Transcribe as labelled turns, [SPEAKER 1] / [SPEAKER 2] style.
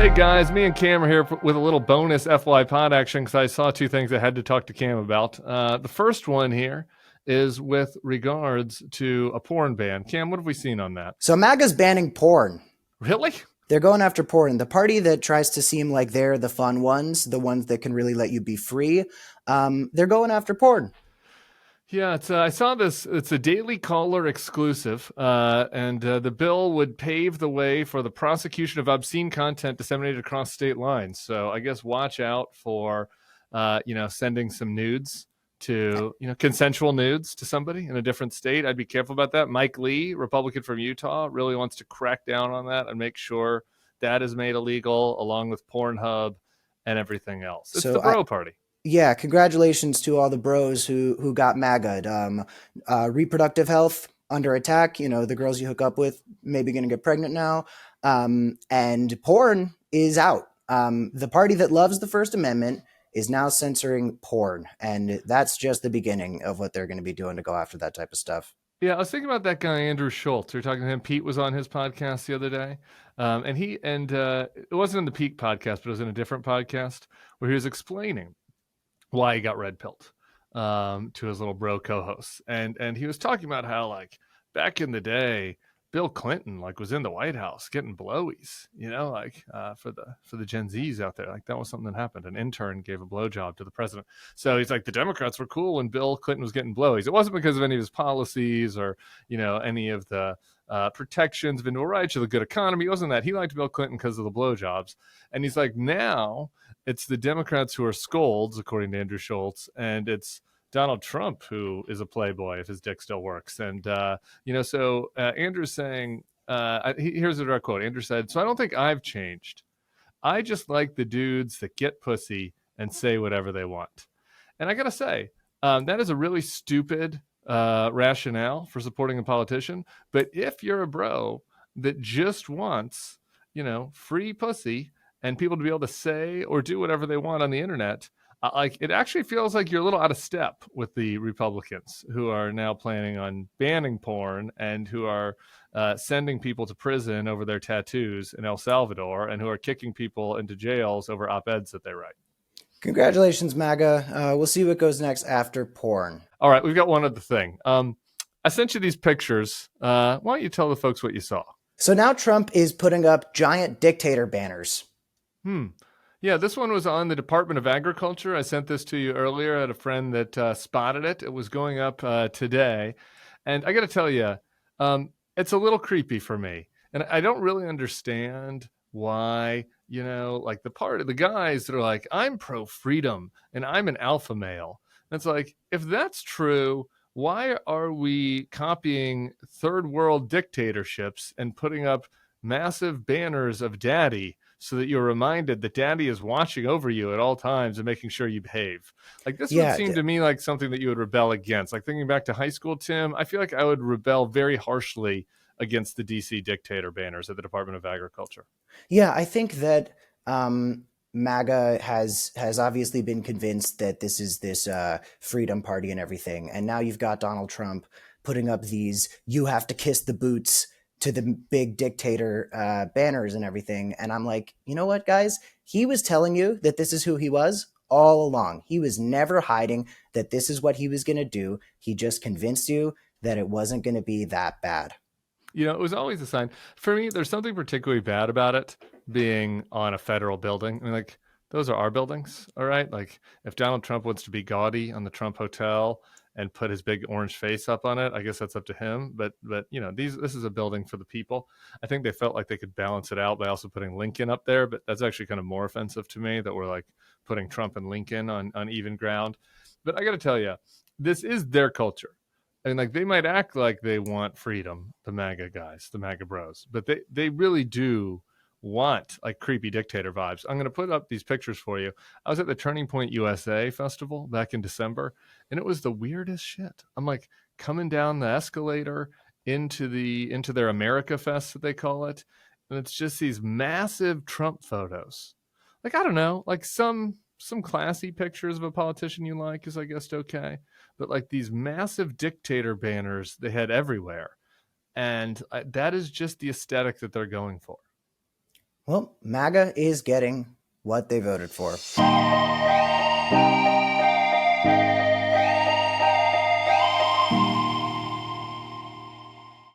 [SPEAKER 1] Hey guys, me and Cam are here with a little bonus FY pod action because I saw two things I had to talk to Cam about. The first one here is with regards to a porn ban. Cam, what have we seen on that?
[SPEAKER 2] So MAGA's banning porn.
[SPEAKER 1] Really?
[SPEAKER 2] They're going after porn. The party that tries to seem like they're the fun ones, the ones that can really let you be free, they're going after porn.
[SPEAKER 1] Yeah, I saw this. It's a Daily Caller exclusive, and the bill would pave the way for the prosecution of obscene content disseminated across state lines. So I guess watch out for, sending some nudes to, consensual nudes to somebody in a different state. I'd be careful about that. Mike Lee, Republican from Utah, really wants to crack down on that and make sure that is made illegal, along with Pornhub and everything else. It's the
[SPEAKER 2] So I,
[SPEAKER 1] bro party.
[SPEAKER 2] yeah, congratulations to all the bros who got MAGA'd. Reproductive health under attack. You know, the girls you hook up with maybe going to get pregnant now. And porn is out. The party that loves the First Amendment is now censoring porn, and that's just the beginning of what they're going to be doing to go after that type of stuff.
[SPEAKER 1] Yeah, I was thinking about that guy Andrew Schultz. We were talking to him. Pete was on his podcast the other day, and it wasn't in the Pete podcast, but it was in a different podcast where he was explaining why he got red pilled to his little bro co-hosts, and he was talking about how, like, back in the day, Bill Clinton, like, was in the White House getting blowies, for the Gen Zs out there. Like, that was something that happened. An intern gave a blowjob to the president. So he's like, the Democrats were cool when Bill Clinton was getting blowies. It wasn't because of any of his policies or, any of the protections of individual rights or the good economy. It wasn't that. He liked Bill Clinton because of the blowjobs. And he's like, now it's the Democrats who are scolds, according to Andrew Schultz, and it's Donald Trump who is a playboy if his dick still works. And, Andrew's saying, here's a direct quote. Andrew said, "So I don't think I've changed. I just like the dudes that get pussy and say whatever they want." And I got to say, that is a really stupid rationale for supporting a politician. But if you're a bro that just wants, free pussy and people to be able to say or do whatever they want on the internet, like, it actually feels like you're a little out of step with the Republicans who are now planning on banning porn and who are sending people to prison over their tattoos in El Salvador and who are kicking people into jails over op-eds that they write.
[SPEAKER 2] Congratulations, MAGA. We'll see what goes next after porn.
[SPEAKER 1] All right, we've got one other thing. I sent you these pictures. Why don't you tell the folks what you saw?
[SPEAKER 2] So now Trump is putting up giant dictator banners.
[SPEAKER 1] Yeah, this one was on the Department of Agriculture. I sent this to you earlier. I had a friend that spotted it. It was going up today. And I got to tell you, it's a little creepy for me. And I don't really understand why, like the guys that are like, I'm pro-freedom and I'm an alpha male. And it's like, if that's true, why are we copying third world dictatorships and putting up massive banners of daddy so that you're reminded that daddy is watching over you at all times and making sure you behave? Like, this would seem to me like something that you would rebel against. Like, thinking back to high school, Tim, I feel like I would rebel very harshly against the DC dictator banners at the Department of Agriculture.
[SPEAKER 2] Yeah, I think that MAGA has obviously been convinced that this is this freedom party and everything. And now you've got Donald Trump putting up these "you have to kiss the boots" to the big dictator banners and everything. And I'm like, you know what, guys? He was telling you that this is who he was all along. He was never hiding that this is what he was going to do. He just convinced you that it wasn't going to be that bad.
[SPEAKER 1] It was always a sign. For me, there's something particularly bad about it being on a federal building. I mean, like, those are our buildings, all right? Like, if Donald Trump wants to be gaudy on the Trump Hotel and put his big orange face up on it, I guess that's up to him. But this is a building for the people. I think they felt like they could balance it out by also putting Lincoln up there, but that's actually kind of more offensive to me that we're, like, putting Trump and Lincoln on even ground. But I got to tell you, this is their culture. And, like, they might act like they want freedom, the MAGA guys, the MAGA bros, but they really do want, like, creepy dictator vibes. I'm going to put up these pictures for you. I was at the Turning Point USA festival back in December, and it was the weirdest shit. I'm, like, coming down the escalator into their America Fest that they call it, and it's just these massive Trump photos. Like, I don't know, like some classy pictures of a politician you like is, I guess, okay. But, like, these massive dictator banners they had everywhere. And that is just the aesthetic that they're going for.
[SPEAKER 2] Well, MAGA is getting what they voted for.